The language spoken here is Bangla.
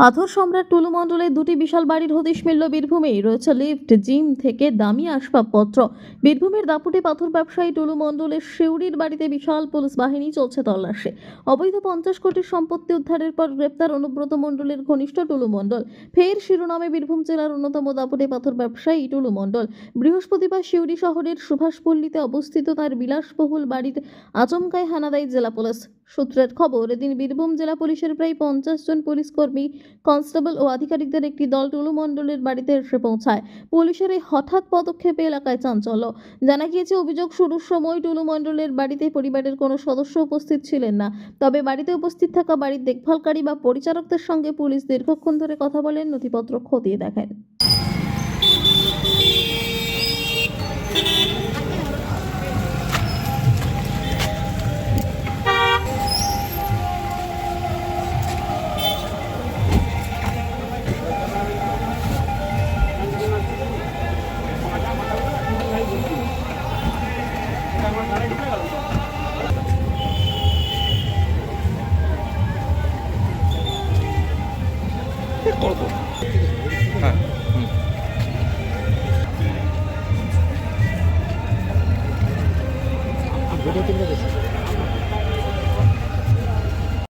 পাথর সম্রাট টুলু মণ্ডলের দুটি বিশাল বাড়ির হদিশ মিলল বীরভূমেই। রয়েছে লিফট, জিম থেকে দামি আসবাবপত্র। বীরভূমের দাপুটে পাথর ব্যবসায়ী টুলু মণ্ডলের শিউরির বাড়িতে বিশাল পুলিশ বাহিনী, চলছে তল্লাশি। অবৈধ 50 কোটির সম্পত্তি উদ্ধারের পর গ্রেপ্তার অনুব্রত মণ্ডলের ঘনিষ্ঠ টুলু মণ্ডল। ফের শিরোনামে বীরভূম জেলার অন্যতম দাপুটে পাথর ব্যবসায়ী টুলু মণ্ডল। বৃহস্পতিবার শিউরি শহরের সুভাষপল্লীতে অবস্থিত তার বিলাসবহুল বাড়ির আচমকায় হানা দেয় জেলা পুলিশ। সূত্রের খবর, এদিন বীরভূম জেলা পুলিশের প্রায় 50 জন পুলিশ কর্মী, কনস্টেবল ও আধিকারিকদের একটি দল টুলু মণ্ডলের বাড়িতে এসে পৌঁছায়। পুলিশের এই হঠাৎ পদক্ষেপে এলাকায় চাঞ্চল্য। জানা গিয়েছে, অভিযোগ শুরুর সময় টুলু মণ্ডলের বাড়িতে পরিবারের কোনো সদস্য উপস্থিত ছিলেন না। তবে বাড়িতে উপস্থিত থাকা বাড়ির দেখভালকারী বা পরিচারকদের সঙ্গে পুলিশ দীর্ঘক্ষণ ধরে কথা বলেন, নথিপত্র খতিয়ে দেখেন। করবো হ্যাঁ ভিডিও তুলতে গেছি।